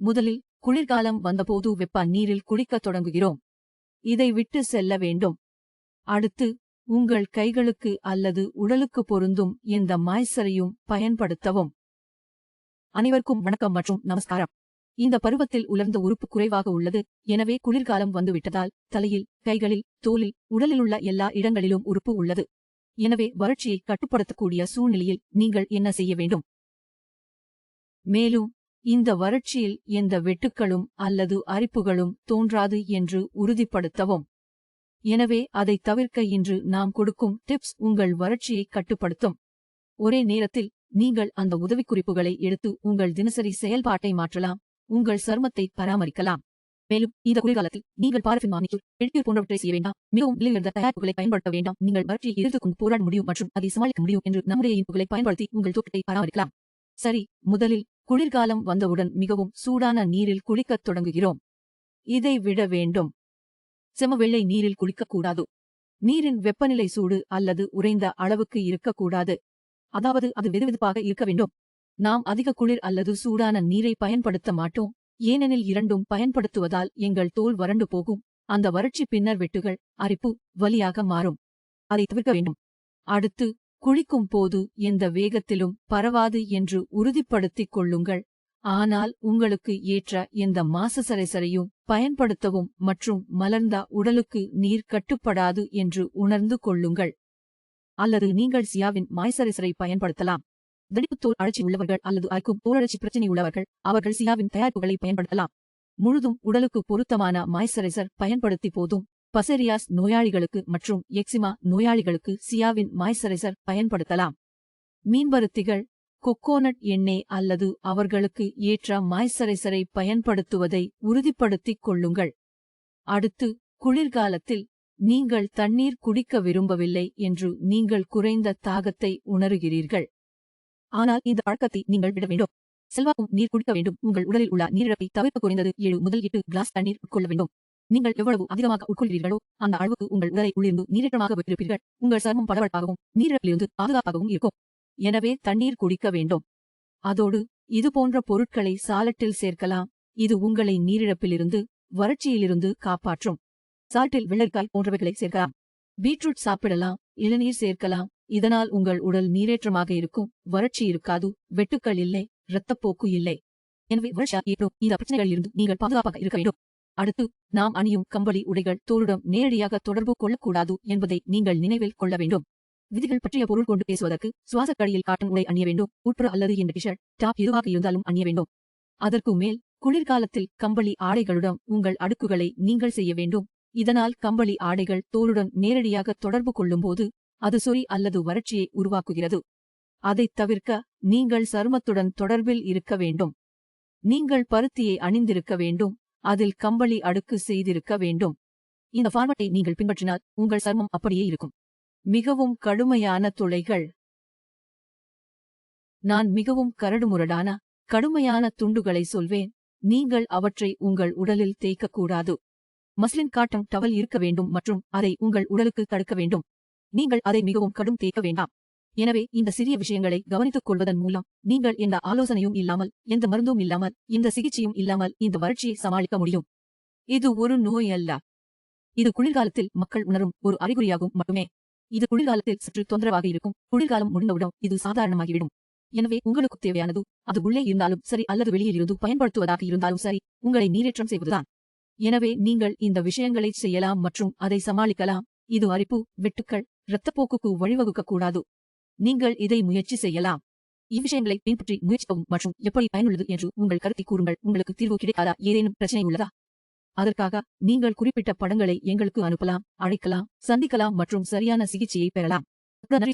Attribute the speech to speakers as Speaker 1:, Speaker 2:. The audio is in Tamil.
Speaker 1: முதலில் குளிர்காலம் வந்தபோது வெப்ப நீரில் குளிக்கத் தொடங்குகிறோம். இதை விட்டு செல்ல வேண்டும். அடுத்து உங்கள் கைகளுக்கு அல்லது உடலுக்கு பொருந்தும் எந்த மாய்ச்சரையும் பயன்படுத்தவும். அனைவருக்கும் வணக்கம் மற்றும் நமஸ்காரம். இந்த பருவத்தில் உலர்ந்த உறுப்பு குறைவாக உள்ளது. எனவே குளிர்காலம் வந்துவிட்டதால் தலையில், கைகளில், தோலில், உடலிலுள்ள எல்லா இடங்களிலும் உறுப்பு உள்ளது. எனவே வறட்சியை கட்டுப்படுத்தக்கூடிய சூழ்நிலையில் நீங்கள் என்ன செய்ய வேண்டும்? மேலும் இந்த வறட்சியில் எந்த வெட்டுக்களும் அல்லது அரிப்புகளும் தோன்றாது என்று உறுதிப்படுத்தவும். எனவே அதை தவிர்க்க இன்று நாம் கொடுக்கும் டிப்ஸ் உங்கள் வறட்சியை கட்டுப்படுத்தும். ஒரே நேரத்தில் நீங்கள் அந்த உதவிக்குறிப்புகளை எடுத்து உங்கள் தினசரி செயல்பாட்டை மாற்றலாம், உங்கள் சருமத்தை பராமரிக்கலாம். மேலும் இந்த குளிர்காலத்தில் நீங்கள் பாரஃபின் மானிச்சூர், பெடிக்யூர் போன்றவற்றை செய்ய வேண்டாம். மிகவும் விலையுயர்ந்த தயாரிப்புகளை பயன்படுத்த வேண்டாம். நீங்கள் வறட்சியை எதிர்த்துக்கொண்டு போராட முடியும் மற்றும் அதை சமாளிக்க முடியும் என்று நம்முடைய இனிப்புகளை பயன்படுத்தி உங்கள் தோற்றத்தை பராமரிக்கலாம். சரி, முதலில் குளிர்காலம் வந்தவுடன் மிகவும் சூடான நீரில் குளிக்கத் தொடங்குகிறோம். இதை விட வேண்டும். செம வெள்ளை நீரில் குளிக்கக்கூடாது. நீரின் வெப்பநிலை சூடு அல்லது உறைந்த அளவுக்கு இருக்கக்கூடாது. அதாவது அது வெதுவெதுப்பாக இருக்க வேண்டும். நாம் அதிக குளிர் அல்லது சூடான நீரை பயன்படுத்த மாட்டோம். ஏனெனில் இரண்டும் பயன்படுத்துவதால் எங்கள் தோல் வறண்டு போகும். அந்த வறட்சி பின்னர் வெட்டுகள், அரிப்பு, வலியாக மாறும். அதை தவிர்க்க வேண்டும். அடுத்து குளிக்கும் போது எந்த வேகத்திலும் பரவாது என்று உறுதிப்படுத்திக் கொள்ளுங்கள். ஆனால் உங்களுக்கு ஏற்ற எந்த மாசசரைசரையும் பயன்படுத்தவும் மற்றும் மலர்ந்த உடலுக்கு நீர் கட்டுப்படாது என்று உணர்ந்து கொள்ளுங்கள். அல்லது நீங்கள் சியாவின் மாய்ச்சரைசரை பயன்படுத்தலாம். வெடிப்பு தோல் அழற்சி உள்ளவர்கள் அல்லது அரிக்கும் தோலழற்சி பிரச்சினை உள்ளவர்கள் அவர்கள் சியாவின் தயாரிப்புகளை பயன்படுத்தலாம். முழுதும் உடலுக்கு பொருத்தமான மாய்ச்சரைசர் பயன்படுத்தி போதும். பசேரியாஸ் நோயாளிகளுக்கு மற்றும் எக்ஸிமா நோயாளிகளுக்கு சியாவின் மாய்ச்சரைசர் பயன்படுத்தலாம். மீன்பருத்திகள், கொக்கோனட் எண்ணெய் அல்லது அவர்களுக்கு ஏற்ற மாய்ச்சரைசரை பயன்படுத்துவதை உறுதிப்படுத்திக் கொள்ளுங்கள். அடுத்து குளிர்காலத்தில் நீங்கள் தண்ணீர் குடிக்க விரும்பவில்லை என்று நீங்கள் குறைந்த தாகத்தை உணருகிறீர்கள். ஆனால் இந்த பழக்கத்தை நீங்கள் விட வேண்டும். செல்வாக்கும் நீர் குடிக்க வேண்டும். உங்கள் உடலில் உள்ள நீரிழப்பை தவிர்க்க குறைந்தது 7 முதல் 8 கிளாஸ் தண்ணீர் உட்கொள்ள வேண்டும். நீங்கள் எவ்வளவு அதிகமாக உட்கொள்கிறீர்களோ அந்த அளவுக்கு உங்கள் உடலை உள்ளிருந்து நீரேற்றமாக வைத்திருப்பீர்கள். உங்கள் சருமம் பளபளப்பாகவும் நீரிழப்பிலிருந்து பாதுகாப்பாகவும் இருக்கும். எனவே தண்ணீர் குடிக்க வேண்டும். அதோடு இதுபோன்ற பொருட்களை சாலட்டில் சேர்க்கலாம். இது உங்களை நீரிழப்பிலிருந்து, வறட்சியிலிருந்து காப்பாற்றும். சால்ட்டில் வெள்ளரிக்காய் போன்றவைகளை சேர்க்கலாம். பீட்ரூட் சாப்பிடலாம், இளநீர் சேர்க்கலாம். இதனால் உங்கள் உடல் நீரேற்றமாக இருக்கும். வறட்சி இருக்காது, வெட்டுக்கள் இல்லை, இரத்தப்போக்கு இல்லை. எனவே வறட்சியாக ஏற்படும் இந்த பிரச்சனைகளிலிருந்து நீங்கள் பாதுகாப்பாக இருக்க வேண்டும். அடுத்து நாம் அணியும் கம்பளி உடைகள் தோலுடன் நேரடியாக தொடர்பு கொள்ளக்கூடாது என்பதை நீங்கள் நினைவில் கொள்ள வேண்டும். விதிகள் பற்றிய பொருள் கொண்டு பேசுவதற்கு சுவாசக்கடியில் காட்டன் உடை அணிய வேண்டும். உட்புற அல்லது என்ற டிஷர்ட், டாப் எதுவாக இருந்தாலும் அணிய வேண்டும். அதற்கு மேல் குளிர்காலத்தில் கம்பளி ஆடைகளுடன் உங்கள் அடுக்குகளை நீங்கள் செய்ய வேண்டும். இதனால் கம்பளி ஆடைகள் தோலுடன் நேரடியாக தொடர்பு கொள்ளும்போது அது சொறி அல்லது வறட்சியை உருவாக்குகிறது. அதைத் தவிர்க்க நீங்கள் சருமத்துடன் தொடர்பில் இருக்க வேண்டும். நீங்கள் பருத்தியை அணிந்திருக்க வேண்டும். அதில் கம்பளி அடுக்கு செய்திருக்க வேண்டும். இந்த ஃபார்மட்டை நீங்கள் பின்பற்றினால் உங்கள் சருமம் அப்படியே இருக்கும். மிகவும் கடுமையான துளைகள். நான் மிகவும் கரடுமுரடான, கடுமையான துண்டுகளை சொல்வேன். நீங்கள் அவற்றை உங்கள் உடலில் தேய்க்கக்கூடாது. மஸ்லின் காட்டன் டவல் இருக்க வேண்டும் மற்றும் அதை உங்கள் உடலுக்கு தடுக்க வேண்டும். நீங்கள் அதை மிகவும் கடும் தேய்க்க வேண்டாம். எனவே இந்த சிறிய விஷயங்களை கவனித்துக் கொள்வதன் மூலம் நீங்கள் எந்த ஆலோசனையும் இல்லாமல், எந்த மருந்தும் இல்லாமல், எந்த சிகிச்சையும் இல்லாமல் இந்த வறட்சியை சமாளிக்க முடியும். இது ஒரு நோய் அல்ல. இது குளிர்காலத்தில் மக்கள் உணரும் ஒரு அறிகுறியாகும் மட்டுமே. இது குளிர்காலத்தில் சற்று தொந்தரவாக இருக்கும். குளிர்காலம் முடிந்தவுடன் இது சாதாரணமாகிவிடும். எனவே உங்களுக்கு தேவையானது, அது உள்ளே இருந்தாலும் சரி அல்லது வெளியில் இருந்து பயன்படுத்துவதாக இருந்தாலும் சரி, உங்களை நீரேற்றம் செய்வதுதான். எனவே நீங்கள் இந்த விஷயங்களை செய்யலாம் மற்றும் அதை சமாளிக்கலாம். இது அரிப்பு, வெட்டுக்கள், இரத்தப்போக்குக்கு வழிவகுக்கக்கூடாது. நீங்கள் இதை முயற்சி செய்யலாம். இவ்விஷயங்களை பின்பற்றி முயற்சிக்கவும் மற்றும் எப்படி பயனுள்ளது என்று உங்கள் கருத்தை கூறுங்கள். உங்களுக்கு தீர்வு கிடைக்காதா? ஏதேனும் பிரச்சனை உள்ளதா? அதற்காக நீங்கள் குறிப்பிட்ட படங்களை எங்களுக்கு அனுப்பலாம், அழைக்கலாம், சந்திக்கலாம் மற்றும் சரியான சிகிச்சையை பெறலாம். நன்றி.